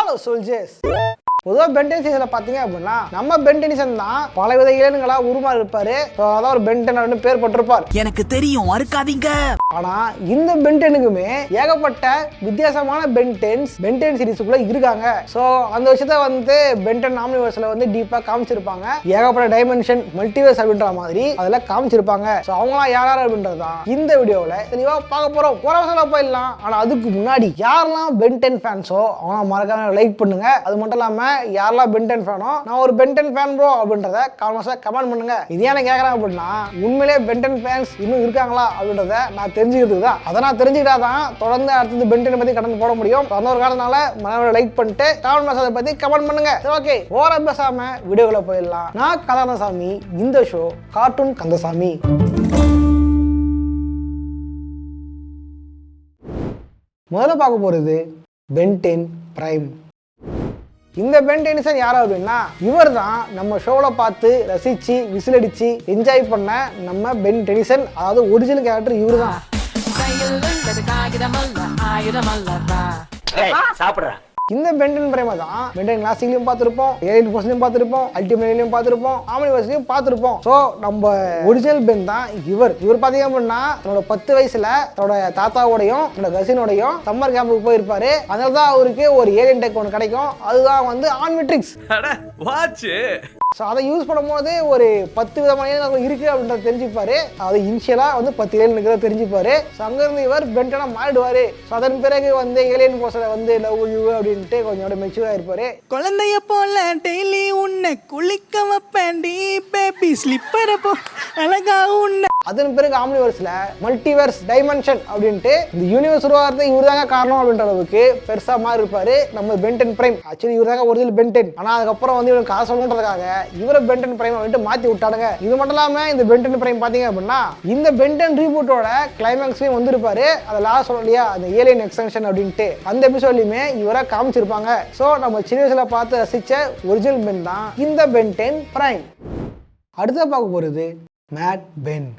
Hello soldiers. பொதுவாக pentene சீசனில் பார்த்தீங்க அப்படின்னா நம்ம பென்டெனிசன் தான் பலவித இளைஞர்களா உருமாறி இருப்பாரு. அதான் ஒரு பென்டென் அப்படின்னு பேர் போட்டிருப்பார். எனக்கு தெரியும், மறுக்காதீங்க. ஆனா இந்த பென்டெனுக்குமே ஏகப்பட்ட வித்தியாசமான பென்டென் சீரிஸுக்குள்ள இருக்காங்க. ஸோ அந்த விஷயத்த வந்து பென்டென் ஆம்னிவர்ஸ்ல வந்து டீப்பா காமிச்சிருப்பாங்க. ஏகப்பட்ட டைமென்ஷன் மல்டிவர்ஸ் அப்படின்ற மாதிரி அதுல காமிச்சிருப்பாங்க. ஸோ அவங்களாம் யார் அப்படின்றதான் இந்த வீடியோவில் தெளிவா பார்க்க போறோம். போற போயிடலாம். ஆனா அதுக்கு முன்னாடி யாரெல்லாம் பென்டென் ஃபேன்ஸோ அவங்க மறக்காம லைக் பண்ணுங்க. அது மட்டும் இல்லாம யாரெல்லாம் பென்டென் ஃபேனோ நான் ஒரு பென்டென் ஃபேன் ப்ரோ அப்படின்றத கமெண்ட் பண்ணுங்க. இது ஏன் கேட்கறேன் அப்படின்னா உண்மையிலே பென்டென் ஃபேன்ஸ் இன்னும் இருக்காங்களா அப்படின்றத நான் தெரிஞ்சுக்கிறது தான். அதை நான் தெரிஞ்சுக்கிட்டாதான் தொடர்ந்து அடுத்தது பென்டென் பத்தி கடன் போட முடியும். அந்த ஒரு காரணத்தினால மனோட லைக் பண்ணிட்டு கமெண்ட் மெசேஜை பத்தி கமெண்ட் பண்ணுங்க. ஓகே, ஓர பேசாம வீடியோக்குள்ள போயிடலாம். நான் கந்தசாமி. இந்த ஷோ கார்ட்டூன் கந்தசாமி. முதல்ல பார்க்க போறது பென்டென் பிரைம். இந்த பென்டெனிசன் யார் அப்படின்னா இவர் தான் நம்ம ஷோவில் பார்த்து ரசிச்சு விசிலடிச்சு என்ஜாய் பண்ண நம்ம பென்டெனிசன். அதாவது ஒரிஜினல் கேரக்டர் இவரு தான். இந்த பென்டென் பிரைமை தான் பென்டென் கிளாசிக்லையும் பார்த்துருப்போம், ஏலியன் ஃபோர்ஸ்லையும் பார்த்துருப்போம், அல்டிமேட்லையும் பார்த்துருப்போம், ஆம்னிவர்ஸ்லையும் பார்த்துருப்போம். ஸோ நம்ம ஒரிஜினல் பென் தான் இவர். பார்த்தீங்க அப்படின்னா தன்னோட 10 வயசுல தன்னோட தாத்தாவோடையும் தன்னோட கசினோடையும் சம்மர் கேம்புக்கு போயிருப்பாரு. அதனால தான் அவருக்கு ஒரு ஏலியன் டெக் ஒன்று கிடைக்கும். அதுதான் வந்து ஆன்மெட்ரிக்ஸ். ஸோ அதை யூஸ் பண்ணும்போது ஒரு 10 விதமான ஏலியன் இருக்கு அப்படின்றத தெரிஞ்சுப்பாரு. அது இனிஷியலா வந்து 10 ஏலியன் இருக்கிறத தெரிஞ்சுப்பாரு. ஸோ அங்கிருந்து இவர் பென்டனா மாறிடுவாரு. ஸோ அதன் பிறகு வந்து ஏலியன் ஃபோர்ஸ்ல வந்து லவ் யூ அப்படின்ட்டு கொஞ்சம் மெச்சூரா இருப்பாரு. குழந்தைய போல டெய்லி உன்னை குளிக்க வைப்பேன்டி பேபி ஸ்லிப்பர் போ அழகா உன்னை. அதன் பிறகு ஆம்னிவர்ஸ்ல மல்டிவர்ஸ் டைமென்ஷன் அப்படின்ட்டு இந்த யூனிவர்ஸ் உருவாகிறது இவர் தாங்க காரணம் அப்படின்ற அளவுக்கு பெருசா மாறி இருப்பாரு நம்ம பென்டென் பிரைம். ஆக்சுவலி இவர் தாங்க ஒரிஜினல் பென்டென். ஆனா அதுக்கப்புறம் வந்து இவருக்கு காசு சொல்லணுன்றதுக்காக இவரை பென்டென் பிரைம் அப்படின்ட்டு மாத்தி விட்டானுங்க. இது மட்டும் இல்லாம இந்த பென்டென் பிரைம் பாத்தீங்க அப்படின்னா இந்த பென்டென் ரீபூட்டோட கிளைமேக்ஸ்லயும் வந்திருப்பாரு. அதை லாஸ்ட் சொல்லலையா அந்த ஏலியன் எக்ஸ்டென்ஷன் அப்படின்ட்டு அந்த எபிசோட்லயுமே இவரை காமிச்சிருப்பாங்க. ஸோ நம்ம சின்ன வயசுல பார்த்து ரசிச்ச ஒரிஜினல் பென் தான் இந்த பென்டென் பிரைம். அடுத்த பார்க்க போறது மேட் பென்.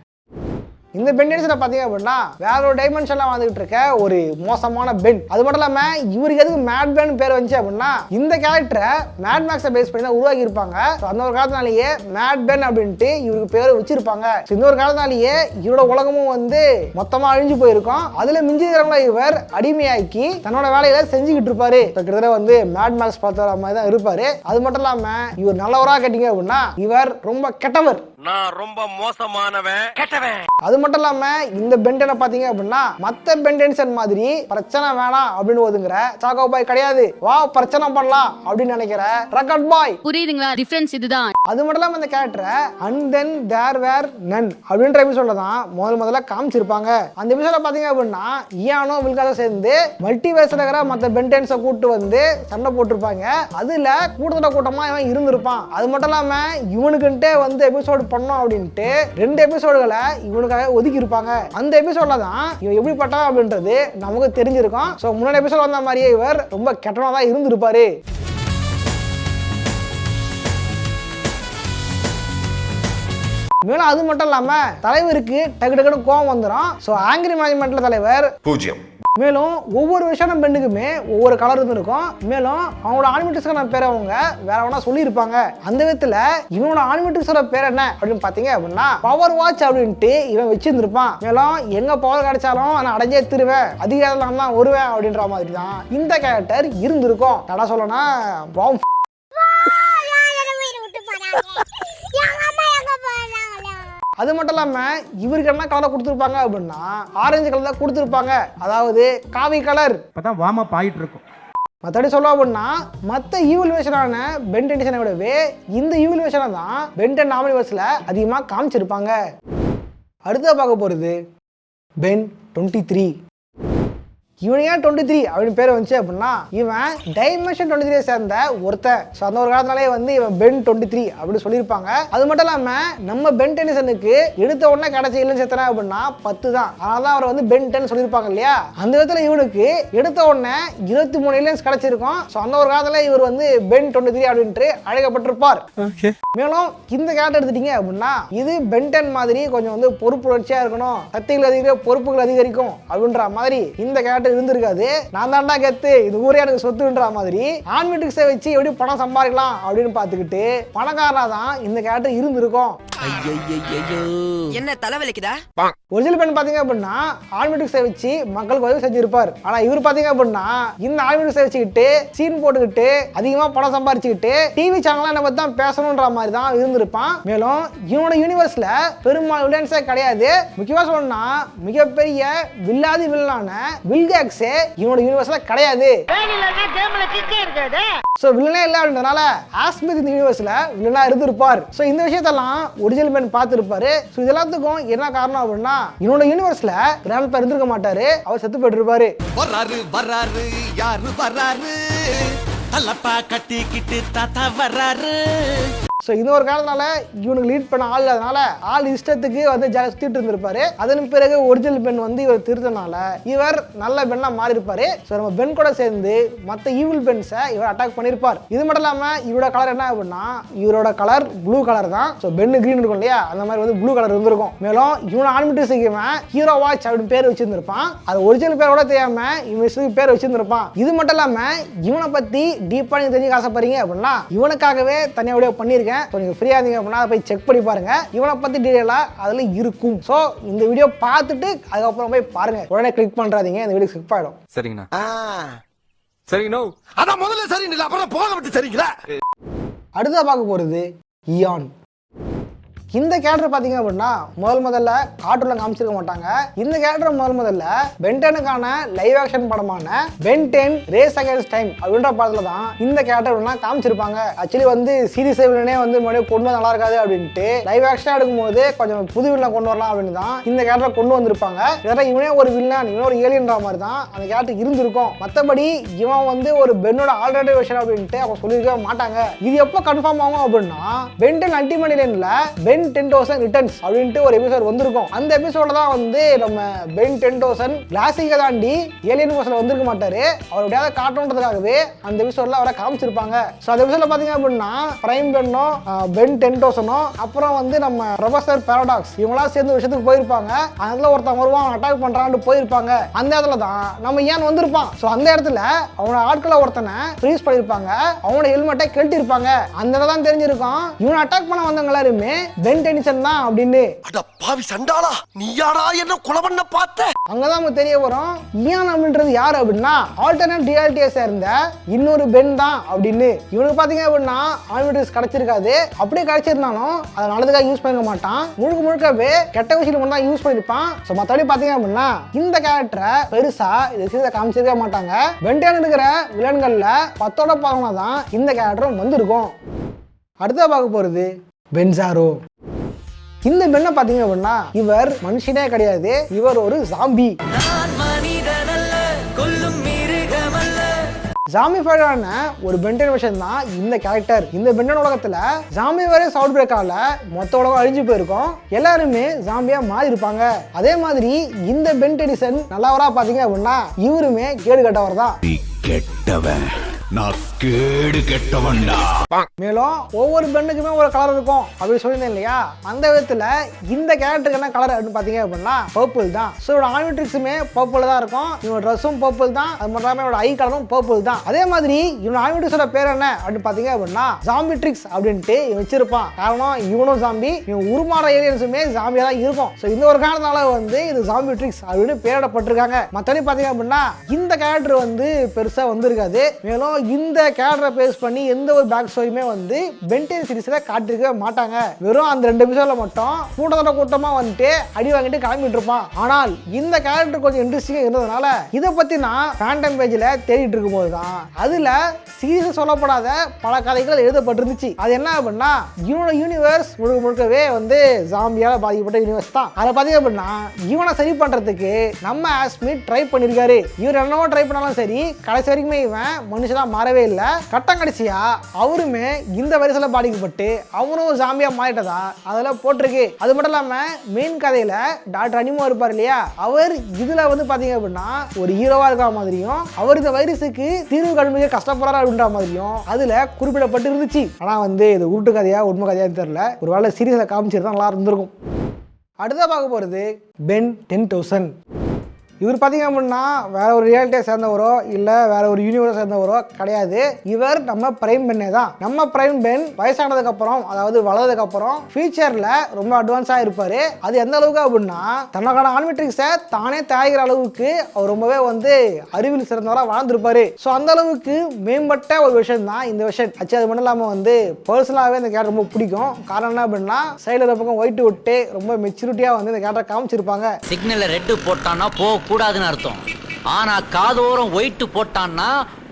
இந்த பென்டெனிசனை பார்த்தீங்க அப்படின்னா வேற ஒரு டைமென்ஷன்ல வந்துகிட்டு இருக்க ஒரு மோசமான பென். அது மட்டும் இல்லாம இவருக்கு எதுக்கு மேட் பென் பேர் வந்துச்சு அப்படின்னா இந்த கேரக்டரை மேட் மேக்ஸை பேஸ் பண்ணி தான் உருவாக்கி இருப்பாங்க. அந்த ஒரு காலத்தினாலேயே மேட் பென் அப்படின்ட்டு இவருக்கு பேர் வச்சிருப்பாங்க. இந்த ஒரு காலத்தினாலேயே இவரோட உலகமும் வந்து மொத்தமா அழிஞ்சு போயிருக்கும். அதுல மிஞ்சி இருக்கிறவங்கள இவர் அடிமையாக்கி தன்னோட வேலையில செஞ்சுக்கிட்டு இருப்பாரு. கிட்டத்தட்ட வந்து மேட் மேக்ஸ் பார்த்த மாதிரி தான் இருப்பாரு. அது மட்டும் இல்லாம இவர் நல்லவரா கேட்டீங்க அப்படின்னா இவர் ரொம்ப கெட்டவர். நான் ரொம்ப மோசமானவன், கெட்டவன். அது மட்டும் இல்லாம இந்த பென்டனை பாத்தீங்க அப்படின்னா மத்த பென்டெனிசன் மாதிரி பிரச்சனை வேணாம் அப்படின்னு ஒதுங்குற சாக்கோ பாய் கிடையாது. வா பிரச்சனை பண்ணலாம் அப்படின்னு நினைக்கிற ரெக்கார்ட் பாய். புரியுதுங்களா? டிஃபரன்ஸ் இதுதான். அது மட்டும் இல்லாம இந்த கேரக்டரை அண்ட் தென் தேர் வேர் நன் அப்படின்ற எபிசோட்ல தான் முதல்ல காமிச்சிருப்பாங்க. அந்த எபிசோட பாத்தீங்க அப்படின்னா இயானோ வில்காஸும் சேர்ந்து மல்டிவர்ஸ்ல இருக்கிற மத்த பென்டென்ஸை கூட்டு வந்து சண்டை போட்டிருப்பாங்க. அதுல கூட்டமா இவன் இருந்திருப்பான். அது மட்டும் இல்லாம இவனுக்குன்ட்டே வந்து எபிசோடு பண்ணோம் அப்படின்ட்டு 2 எபிசோடுகளை இவனுக்காக ஒதுக்கி இருப்பாங்க. அந்த எபிசோட்ல தான் இவன் எப்படிப்பட்டா அப்படின்றது நமக்கு தெரிஞ்சிருக்கும். சோ முன்னாடி எபிசோட் வந்த மாதிரியே இவர் ரொம்ப கெட்டவனா தான் இருந்திருப்பாரு. மேலும் அது மட்டும் இல்லாம தலைவருக்கு டக்குன்னு கோவம் வந்துடும். சோ ஆங்கிரி மேனேஜ்மெண்ட்ல தலைவர் 0. மேலும் ஒவ்வொரு விஷயம் பெண்ணுக்குமே ஒவ்வொரு கலர் இருக்கும். மேலும் அவங்களோட ஆனிமேட்டர்ஸ்க்கான பேரை அவங்க வேற வேணா சொல்லியிருப்பாங்க. அந்த விதத்துல இவனோட ஆனிமேட்டர்ஸோட பேர் என்ன அப்படின்னு பாத்தீங்க அப்படின்னா பவர் வாட்ச் அப்படின்ட்டு இவன் வச்சிருந்திருப்பான். மேலும் எங்க பவர் கிடைச்சாலும் நான் அடைஞ்சே திருவேன், அதிகாரத்துல தான் வருவேன் அப்படின்ற மாதிரி தான் இந்த கேரக்டர் இருந்திருக்கும். தடா சொல்லனா அது மட்டும் இல்லாம இவருக்கு என்ன கலரை கொடுத்துருப்பாங்க அப்படின்னா ஆரஞ்சு கலர் தான் கொடுத்துருப்பாங்க. அதாவது காவி கலர். இப்பதான் வார்ம் அப் ஆயிட்டு இருக்கும். மற்றபடி சொல்ல அப்படின்னா மற்ற ஈவல்யூஷனான பென்டெனிசனை விடவே இந்த ஈவல்யூஷனை தான் பென்டென் ஆம்னிவர்ஸ்ல அதிகமாக காமிச்சிருப்பாங்க. அடுத்த பார்க்க போறது பென் 23. இவன் ஏன் 23 அப்படின்னு பேர் வந்துச்சு அப்படின்னா இவன் டைமென்ஷன் 23 சேர்ந்த ஒருத்தன். ஸோ அந்த ஒரு காலத்தினாலே வந்து இவன் பென் 23 அப்படின்னு சொல்லியிருப்பாங்க. அது மட்டும் இல்லாம நம்ம பென்டெனிசனுக்கு எடுத்த உடனே கிடைச்ச இல்லைன்னு சேர்த்தன அப்படின்னா 10 தான். அதனால தான் அவர் வந்து பென் 10 சொல்லியிருப்பாங்க இல்லையா. அந்த விதத்துல இவனுக்கு எடுத்த உடனே 23 இல்லைன்ஸ் கிடைச்சிருக்கும். ஸோ அந்த ஒரு காலத்துல இவர் வந்து பென் 23 அப்படின்ட்டு அழைக்கப்பட்டிருப்பார். மேலும் இந்த கேரக்டர் எடுத்துட்டீங்க அப்படின்னா இது பென் 10 மாதிரி கொஞ்சம் வந்து பொறுப்புணர்ச்சியா இருக்கணும், சக்திகள் அதிகரிக்க பொறுப்புகள் அதிகரிக்கும் அப்படின்ற மாதிரி இந்த கேரக்டர் இருந்திருக்காது. நான் தாண்டா கெத்து, இது ஊரே எனக்கு சொத்துன்ற மாதிரி ஆர்மி ட்ரிக்ஸை வச்சு எப்படி பணம் சம்பாதிக்கலாம் அப்படின்னு பார்த்துக்கிட்டு பணக்காரனா தான் இந்த கேரக்டர் இருந்திருக்கும். என்ன தலைவலிக்குதா? ஒரிஜினல் பெண் பாத்தீங்க அப்படின்னா ஆர்மி ட்ரிக்ஸை வச்சு மக்களுக்கு உதவி செஞ்சிருப்பார். ஆனா இவர் பாத்தீங்க அப்படின்னா இந்த ஆர்மி ட்ரிக்ஸை வச்சுக்கிட்டு சீன் போட்டுக்கிட்டு அதிகமா பணம் சம்பாதிச்சுக்கிட்டு டிவி சேனல்ல நம்ம தான் பேசணும்ன்ற மாதிரி தான் இருந்திருப்பான். மேலும் இவனோட யூனிவர்ஸ்ல பெரும்பாலும் வில்லன்ஸே கிடையாது. முக்கியமா சொல்லணும்னா மிகப்பெரிய வில்லாதி வில்லனான வில்கேக்ஸே இவனோட யூனிவர்ஸ்ல கிடையாது. சோ வில்லனே இல்ல அப்படின்றனால ஆஸ்மித் இந்த யூனிவர்ஸ்ல வில்லனா இருந்திருப்பார். சோ இந்த விஷயத்தெல்லாம் ஒரிஜினல் பெண் பார்த்திருப்பாரு. சோ இது எல்லாத்துக்கும் என்ன காரணம் அப்படின்னா இவனோட யூனிவர்ஸ்ல கிராண்ட் பா இருந்திருக்க மாட்டாரு, அவர் செத்து போயிட்டு இருப்பாரு. வர்றாரு வர்றாரு யாரு வர்றாரு தலப்பா கட்டிக்கிட்டு தாத்தா வர்றாரு. ஸோ இது ஒரு காரணத்தால இவனுக்கு லீட் பண்ண ஆள் இல்லாதனால ஆள் இஷ்டத்துக்கு வந்து ஜாலியாக சுற்றிட்டு இருந்திருப்பாரு. அதன் பிறகு ஒரிஜினல் பெண் வந்து இவர் திருத்தனால இவர் நல்ல பெண்ணா மாறி இருப்பாரு. ஸோ நம்ம பெண் கூட சேர்ந்து மற்ற ஈவில் பெண்ஸை இவர் அட்டாக் பண்ணியிருப்பார். இது மட்டும் இல்லாமல் இவரோட கலர் என்ன அப்படின்னா இவரோட கலர் ப்ளூ கலர் தான். ஸோ பெண்ணு கிரீன் இருக்கும் இல்லையா, அந்த மாதிரி வந்து ப்ளூ கலர் இருந்திருக்கும். மேலும் இவனை ஆர்மிட்டு செய்யவன் ஹீரோ வாட்ச் அப்படின்னு பேர் வச்சிருந்திருப்பான். அது ஒரிஜினல் பேரோட தெரியாம இவன் பேர் வச்சிருந்திருப்பான். இது மட்டும் இல்லாமல் இவனை பற்றி டீப்பாக நீங்கள் தெரிஞ்சுக்க ஆசைப்படுறீங்க அப்படின்னா இவனுக்காகவே தனியாக வீடியோ பண்ணியிருக்கேன். நீங்கள் ஃப்ரீயாக இருந்தீங்க அப்படின்னா அதை போய் செக் பண்ணி பாருங்க. இவனை பற்றி டீடைலாக அதில் இருக்கும். ஸோ இந்த வீடியோ பார்த்துட்டு அதுக்கப்புறம் போய் பாருங்க. உடனே கிளிக் பண்ணுறாதீங்க, இந்த வீடியோ ஸ்கிப் ஆகிடும். சரிங்கண்ணா. சரிங்கண்ணா. அதான் முதல்ல சரி இல்லை, அப்புறம் போக விட்டு சரிங்களா. அடுத்ததாக பார்க்க போகிறது இயான். இந்த கேரக்டர் பார்த்தீங்க அப்படின்னா முதல்ல கார்ட்டூன்ல காமிச்சிருக்க மாட்டாங்க. இந்த கேரக்டர் முதல்ல பென்டனுக்கான லைவ் ஆக்ஷன் படமான பென் 10 ரேஸ் அகைன்ஸ்ட் டைம் அப்படின்ற படத்துல தான் இந்த கேரக்டர் காமிச்சிருப்பாங்க. ஆக்சுவலி வந்து சீரிஸ் வில்லனே வந்து முன்னாடி கொண்டு நல்லா இருக்காது அப்படின்ட்டு லைவ் ஆக்ஷன் எடுக்கும்போது கொஞ்சம் புது வில்லன் கொண்டு வரலாம் அப்படின்னு தான் இந்த கேரக்டர் கொண்டு வந்திருப்பாங்க. இதெல்லாம் இவனே ஒரு வில்லன், இவனே ஒரு ஏலியன்ற மாதிரி தான் அந்த கேரக்டர் இருந்திருக்கும். மற்றபடி இவன் வந்து ஒரு பென்னோட ஆல்ரெடி வெர்ஷன் அப்படின்ட்டு அவங்க சொல்லியிருக்க மாட்டாங்க. இது எப்போ கன்ஃபார்ம் ஆகும் அப்படின்னா பென் 10 அல்டிமேட் லைன்ல பென் 10,000 ரிட்டர்ன்ஸ் அப்படின்ட்டு ஒரு எபிசோட் வந்திருக்கும். அந்த எபிசோட தான் வந்து நம்ம பென் 10,000 கிளாசிக்கை தாண்டி ஏலியன் போஸ்ல வந்திருக்க மாட்டாரு. அவருடைய காட்டணுன்றதுக்காகவே அந்த எபிசோட்ல அவரை காமிச்சிருப்பாங்க. ஸோ அந்த எபிசோட்ல பாத்தீங்க அப்படின்னா பிரைம் பென்னோ பென் 10,000 அப்புறம் வந்து நம்ம ப்ரொஃபசர் பாராடாக்ஸ் இவங்களாம் சேர்ந்து விஷயத்துக்கு போயிருப்பாங்க. அதுல ஒருத்தன் வருவான் அட்டாக் பண்றான்னு போயிருப்பாங்க. அந்த இடத்துல தான் நம்ம ஏன் வந்திருப்பான். ஸோ அந்த இடத்துல அவனோட ஆட்களை ஒருத்தனை ஃப்ரீஸ் பண்ணிருப்பாங்க, அவனோட ஹெல்மெட்டை கழட்டி இருப்பாங்க. அந்த இடத்துல தான் தெரிஞ்சிருக்கும் இவனை அட்டாக் பண்ண வந்தவங்க எல்லாருமே பென் டென்னிசன் தான் அப்படின்னு. அட பாவி சண்டாளா, நீயாடா என்ன கொலை பண்ண பார்த்த? அங்கதான் நமக்கு தெரிய வரும் இயான் அப்படின்றது யாரு அப்படின்னா ஆல்டர்னேட் ரியாலிட்டியை சேர்ந்த இன்னொரு பென் தான் அப்படின்னு. இவனுக்கு பாத்தீங்க அப்படின்னா ஆல்மிட்ரிக்ஸ் கிடைச்சிருக்காது. அப்படியே கிடைச்சிருந்தாலும் அதை நல்லதுக்காக யூஸ் பண்ணிக்க மாட்டான். முழுக்கவே கெட்ட விஷயம் மட்டும் தான் யூஸ் பண்ணிருப்பான். ஸோ மற்றபடி பாத்தீங்க அப்படின்னா இந்த கேரக்டரை பெருசா இதை காமிச்சிருக்க மாட்டாங்க. பென்டேன் இருக்கிற வில்லன்கள்ல 10ஓட 11 தான் இந்த கேரக்டரும் வந்திருக்கும். அடுத்த பார்க்க போறது பென்சாரோ. இந்த பெண்ணை பாத்தீங்க அப்படின்னா இவர் மனுஷனே கிடையாது, இவர் ஒரு ஜாம்பி. ஜாம்பிஃபைடான ஒரு பென்டன் வெர்ஷன் தான் இந்த கேரக்டர். இந்த பென்டன் உலகத்துல ஜாம்பி வைரஸ் அவுட் பிரேக் ஆல மொத்த உலகம் அழிஞ்சு போயிருக்கும். எல்லாருமே ஜாம்பியா மாறி இருப்பாங்க. அதே மாதிரி இந்த பென் டெனிசன் நல்லவரா பாத்தீங்க அப்படின்னா இவருமே கேடு கட்டவர் தான். கெட்டவன், நான் கேடு கெட்டவன்டா. மேலும் ஒவ்வொரு பெண்ணுக்குமே ஒரு கலர் இருக்கும் அப்படி சொல்லியிருந்தேன் இல்லையா, அந்த விதத்துல இந்த கேரக்டருக்கு என்ன கலர் அப்படின்னு பாத்தீங்க அப்படின்னா பர்பிள் தான். ஸோ இவரோட ஆர்மிட்ரிக்ஸுமே பர்பிள் தான் இருக்கும், இவனோட ட்ரெஸ்ஸும் பர்பிள் தான், அது மட்டும் இல்லாமல் இவனோட ஐ கலரும் பர்பிள் தான். அதே மாதிரி இவனோட ஆர்மிட்ரிக்ஸோட பேர் என்ன அப்படின்னு பாத்தீங்க அப்படின்னா ஜாம்பிட்ரிக்ஸ் அப்படின்ட்டு இவன் வச்சிருப்பான். காரணம் இவனும் ஜாம்பி, இவன் உருமாற ஏலியன்ஸுமே ஜாம்பியா தான் இருக்கும். ஸோ இந்த ஒரு காரணத்தால வந்து இது ஜாம்பிட்ரிக்ஸ் அப்படின்னு பேரிடப்பட்டிருக்காங்க. மற்றபடி பாத்தீங்க அப்படின்னா இந்த கேரக்டர் வந்து பெருசா வந்திருக்காது. மேலும் இந்த கேரக்டரை பேஸ் பண்ணி எந்த ஒரு பேக் ஸ்டோரியுமே வந்து பென் 10 சீரிஸ்ல காட்டிருக்கவே மாட்டாங்க. வெறும் அந்த 2 எபிசோட்ல மட்டும் கூட்டமா வந்துட்டு அடி வாங்கிட்டு கிளம்பிட்டு இருப்பான். ஆனால் இந்த கேரக்டர் கொஞ்சம் இன்ட்ரெஸ்டிங்கா இருந்ததுனால இதை பத்தி நான் ஃபேண்டம் பேஜ்ல தேடிட்டு இருக்கும்போது தான் அதுல சீரிஸ் சொல்லப்படாத பல கதைகள் எழுதப்பட்டிருந்துச்சு. அது என்ன அப்படின்னா இவனோட யூனிவர்ஸ் முழுக்கவே வந்து ஜாம்பியால பாதிக்கப்பட்ட யூனிவர்ஸ் தான். அதை பாத்தீங்க அப்படின்னா இவனை சரி பண்றதுக்கு நம்ம ஆஸ்மித் ட்ரை பண்ணிருக்காரு. இவர் என்னவோ ட்ரை பண்ணாலும் சரி கடைசி வரைக்குமே இவன் மனுஷனா மாறவே இல்லை. கட்டம் கடைசியா அவருமே இந்த வைரஸ்ல பாதிக்கப்பட்டு அவனும் ஜாம்பியா மாறிட்டதா அதெல்லாம் போட்டிருக்கு. அது மட்டும் இல்லாம மெயின் கதையில டாக்டர் அனிமோ இருப்பார் இல்லையா, அவர் இதுல வந்து பாத்தீங்க அப்படின்னா ஒரு ஹீரோவா இருக்கிற மாதிரியும் அவர் இந்த வைரஸுக்கு தீர்வு கண்டுபிடிக்க கஷ்டப்படுறாரு அப்படின்ற மாதிரியும் அதுல குறிப்பிடப்பட்டு இருந்துச்சு. ஆனா வந்து இது உருட்டு கதையா உண்மை கதையான்னு தெரியல, ஒரு வேளை சீரியஸா காமிச்சிருந்தா நல்லா இருந்திருக்கும். அடுத்த பார்க்க போறது பென் 10,000. இவர் பார்த்தீங்க அப்படின்னா வேற ஒரு ரியாலிட்டியை சேர்ந்தவரோ இல்லை வேற ஒரு யூனிவர்ஸை சேர்ந்தவரோ கிடையாது. இவர் நம்ம பிரைம் பெண்ணே தான். நம்ம பிரைம் பெண் வயசானதுக்கு அப்புறம், அதாவது வளர்ந்ததுக்கு அப்புறம் ஃபியூச்சர்ல ரொம்ப அட்வான்ஸா இருப்பாரு. அது எந்த அளவுக்கு அப்படின்னா தனக்கான ஆன்மெட்ரிக்ஸை தானே தயாரிக்கிற அளவுக்கு அவர் ரொம்பவே வந்து அறிவில் சிறந்தவராக வாழ்ந்துருப்பாரு. ஸோ அந்த அளவுக்கு மேம்பட்ட ஒரு விஷயம் தான் இந்த விஷயம். ஆச்சு அது மட்டும் இல்லாமல் வந்து பர்சனலாகவே இந்த கேரக்டர் ரொம்ப பிடிக்கும். காரணம் என்ன அப்படின்னா சைடில் பக்கம் ஒயிட் விட்டு ரொம்ப மெச்சூரிட்டியாக வந்து இந்த கேரக்டர் காமிச்சிருப்பாங்க. சிக்னல்ல ரெட் போட்டான்னா போக கூடாதுன்னு அர்த்தம். ஆனா காதோரம் ஒயிட் போட்டான்னா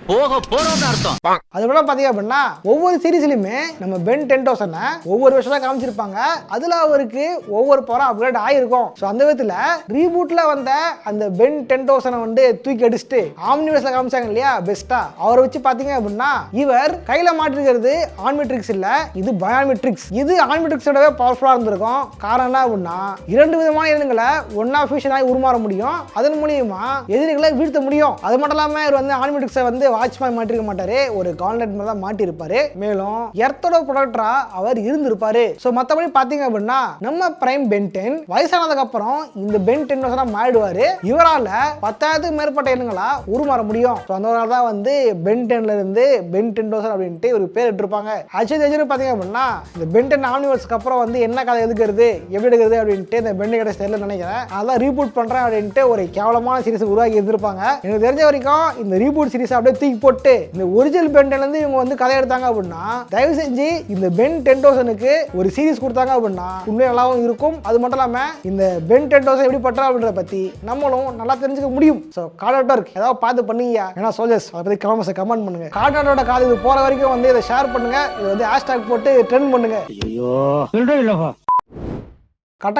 போக போறோம்னு அர்த்தம். அது கூட பாத்தீங்க அப்படின்னா ஒவ்வொரு சீரீஸ்லயுமே நம்ம பென் 10,000 ஒவ்வொரு விஷயமா காமிச்சிருப்பாங்க. அதுல அவருக்கு ஒவ்வொரு படம் அப்கிரேட் ஆயிருக்கும். ஸோ அந்த விதத்துல ரீபூட்ல வந்த அந்த பென் 10,000 வந்து தூக்கி அடிச்சுட்டு ஆம்னிவர்ஸ்ல காமிச்சாங்க இல்லையா பெஸ்டா, அவரை வச்சு பாத்தீங்க அப்படின்னா இவர் கையில மாட்டிருக்கிறது ஆன்மெட்ரிக்ஸ் இல்ல, இது பயாமெட்ரிக்ஸ். இது ஆன்மெட்ரிக்ஸோடவே பவர்ஃபுல்லா இருந்திருக்கும். காரணம் என்ன அப்படின்னா 2 விதமான எண்ணங்களை ஒன்னா ஃபியூஷன் ஆகி உருமாற முடியும். அதன் மூலியமா எதிரிகளை வீழ்த்த முடியும். அது மட்டும் இல்லாம இவர் வந்து ஆன்மெட்ரிக்ஸை வந்து வாட்ச்மேன் மாட்டிருக்க மாட்டாரு, ஒரு கான்லெட் மாதிரி தான் மாட்டிருப்பாரு. மேலும் எர்த்தோட ப்ரொடக்டரா அவர் இருந்திருப்பாரு. சோ மத்தபடி பாத்தீங்க அப்படின்னா நம்ம பிரைம் பென் 10 வயசானதுக்கு அப்புறம் இந்த பென் 10,000 மாறிடுவாரு. இவரால 10,000க்கு மேற்பட்ட எண்ணங்களா உருமாற முடியும். சோ அந்த ஒரு தான் வந்து பென் 10ல இருந்து பென் 10,000 அப்படின்ட்டு ஒரு பேர் இட்டிருப்பாங்க. ஆக்சுவலி பாத்தீங்க அப்படின்னா இந்த பென் 10 ஆம்னிவர்ஸ்க்கு அப்புறம் வந்து என்ன கதை எதுக்குறது எப்படி எடுக்கிறது அப்படின்ட்டு இந்த பென் கடை ஸ்டைல நினைக்கிறேன். அதான் ரீபூட் பண்றேன் அப்படின்ட்டு ஒரு கேவலமான சீரிஸ் உருவாக்கி இருந்திருப்பாங்க. எனக்கு தெரிஞ்ச வரைக்கும் இந்த ரீபூட் சீரிஸ் அப்படியே தூக்கி போட்டு இந்த ஒரிஜினல் பென் 10ல இருந்து இவங்க வந்து கதை எடுத்தாங்க அப்படின்னா தயவு செஞ்சு இந்த பென் 10,000க்கு ஒரு சீரிஸ் கொடுத்தாங்க அப்படின்னா உண்மையா நல்லாவும் இருக்கும். அது மட்டும் இல்லாம இந்த பென் 10,000 எப்படி பண்றா அப்படின்றத பத்தி நம்மளும் நல்லா தெரிஞ்சுக்க முடியும். ஸோ கார்ட் இருக்கு ஏதாவது பார்த்து பண்ணீங்க ஏன்னா சோல்ஜர்ஸ் அதை பத்தி கமெண்ட் பண்ணுங்க. கார்டோட காது இது போற வரைக்கும் வந்து இதை ஷேர் பண்ணுங்க. இது வந்து ஹேஷ்டாக் போட்டு ட்ரெண்ட் பண்ணுங்க.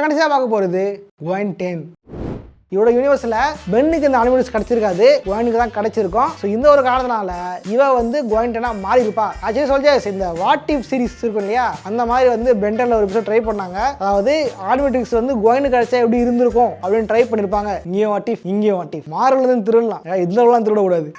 கடைசியா பார்க்க போறது குவைன் 10. இவரோட யூனிவர்ஸ்ல பென்னுக்கு இந்த ஆனிமல்ஸ் கிடைச்சிருக்காது, குவைனுக்கு தான் கிடைச்சிருக்கும். ஸோ இந்த ஒரு காரணத்தினால இவ வந்து குவைன் 10 மாறி இருப்பா. ஆக்சுவலி சொல்ஜர்ஸ் இந்த வாட் இஃப் சீரிஸ் இருக்கும் இல்லையா, அந்த மாதிரி வந்து பென் 10ல ஒரு எபிசோட் ட்ரை பண்ணாங்க. அதாவது ஆனிமெட்ரிக்ஸ் வந்து குவைனுக்கு கிடைச்சா எப்படி இருந்திருக்கும் அப்படின்னு ட்ரை பண்ணிருப்பாங்க. இங்கே வாட் இஃப் இங்கே வாட் இஃப் மாறல திருடலாம், இதெல்லாம் திருடக்கூடாது.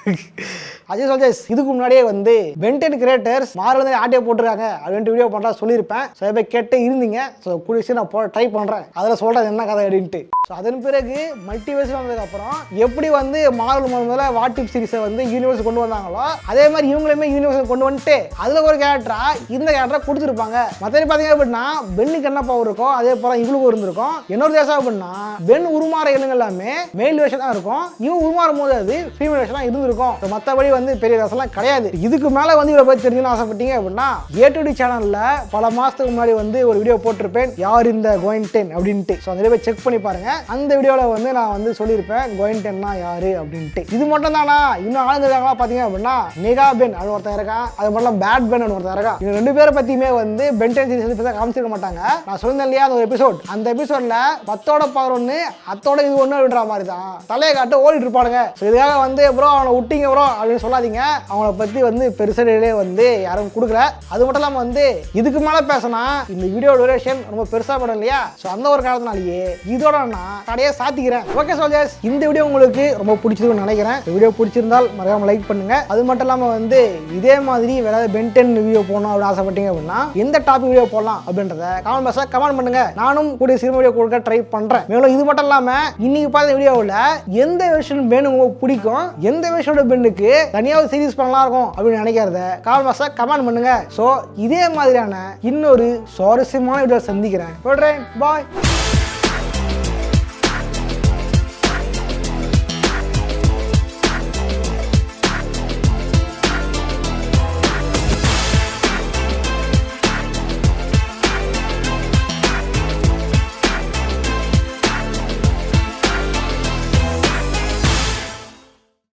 அஜய் சொல்ஜர்ஸ் இதுக்கு முன்னாடியே வந்து பென் 10 கிரியேட்டர்ஸ் மாறல ஆட்டிய போட்டுருக்காங்க அப்படின்ட்டு வீடியோ பண்றா சொல்லியிருப்பேன். ஸோ போய் கேட்டு இருந்தீங்க. ஸோ கூடிய நான் ட்ரை பண்றேன், அதில் சொல்றது என்ன கதை அப்படின்ட்டு. ஸோ அதன் பிறகு மல்டிவர்ஸ் வந்ததுக்கு அப்புறம் எப்படி வந்து மார்வல் முதல்ல வாட் இஃப் சீரிஸை வந்து யூனிவர்ஸ் கொண்டு வந்தாங்களோ அதே மாதிரி இவங்களுமே யூனிவர்ஸ் கொண்டு வந்துட்டு அதுல ஒரு கேரக்டரா இந்த கேரக்டரா கொடுத்துருப்பாங்க. மற்றபடி பார்த்தீங்க அப்படின்னா பென்னுக்கு என்ன பவர் இருக்கோ அதே போல இவங்களுக்கு இருந்திருக்கும். இன்னொரு தேசம் அப்படின்னா பென் உருமாற எண்ணுங்க எல்லாமே மேல் வேஷன் தான் இருக்கும், இவன் உருமாறும் போது அது ஃபீமேல் வேஷனா இருந்திருக்கும். மற்றபடி வந்து பெரிய ரசம்லாம் கிடையாது. இதுக்கு மேல வந்து இவரை பத்தி தெரிஞ்சுன்னு ஆசைப்பட்டீங்க அப்படின்னா A2D சேனல்ல பல மாசத்துக்கு முன்னாடி வந்து ஒரு வீடியோ போட்டிருப்பேன், யார் இந்த குவைன் 10 அப்படின்ட்டு. ஸோ அந்த போய் செக் பண்ணி பாருங்க. அந்த வீடியோவில் வந்து நான் வந்து சொல்லியிருப்பேன் குவைன் 10னா யாரு அப்படின்ட்டு. இது மட்டும் தானா, இன்னும் ஆளுங்க இருக்காங்களா பார்த்தீங்க அப்படின்னா மெகா பென் அது ஒருத்தர் இருக்கான், அது மட்டும் பேட் பென் ஒருத்தர் இருக்கான். இவங்க 2 பேரை பற்றியுமே வந்து பென் 10 சீரிஸ் பற்றி காமிச்சிருக்க மாட்டாங்க. நான் சொல்லியிருந்தேன் இல்லையா அந்த ஒரு எபிசோட், அந்த எபிசோட்ல 10ஓட பவர் 1 அத்தோட இது 1 அப்படின்ற மாதிரி தான் தலையை காட்டு ஓடிட்டு இருப்பானுங்க. ஸோ இதுக்காக வந்து ப்ரோ அவனை விட்டீங்க ப்ரோ அப்படின்னு சொல்லாதீங்க. அவங்கள பற்றி வந்து பெருசாக வந்து யாரும் கொடுக்கல. அது மட்டும் இல்லாமல் வந்து இதுக்கு மேலே பேசினா இந்த வீடியோ டியூரேஷன் ரொம்ப பெருசாக படம் இல்லையா. ஸோ அந்த ஒரு காரணத்தினாலேயே இதோட நான் கடையை சாத்திக்கிறேன். ஓகே சோல்ஜர்ஸ், இந்த வீடியோ உங்களுக்கு ரொம்ப பிடிச்சிருக்குன்னு நினைக்கிறேன். இந்த வீடியோ பிடிச்சிருந்தால் மறக்காம லைக் பண்ணுங்க. அது மட்டும் இல்லாமல் வந்து இதே மாதிரி வேற பென் 10 வீடியோ போடணும் அப்படின்னு ஆசைப்பட்டீங்க அப்படின்னா எந்த டாபிக் வீடியோ போடலாம் அப்படின்றத கமெண்ட் பாக்ஸ்ல கமெண்ட் பண்ணுங்க. நானும் கூடிய சிறு வீடியோ கொடுக்க ட்ரை பண்றேன். மேலும் இது மட்டும் இல்லாமல் இன்னைக்கு பார்த்த வீடியோவில் எந்த வெர்ஷன் பென் உங்களுக்கு பிடிக்கும், எந்த வெர்ஷனோட பென்னுக்கு தனியாக சீரிஸ் பண்ணலாம் இருக்கும் அப்படின்னு நினைக்கிறத கமெண்ட் பாக்ஸ்ல கமெண்ட் பண்ணுங்க. ஸோ இதே மாதிரியான இன்னொரு சுவாரஸ்யமான வீடியோ சந்திக்கிறேன். பாய்.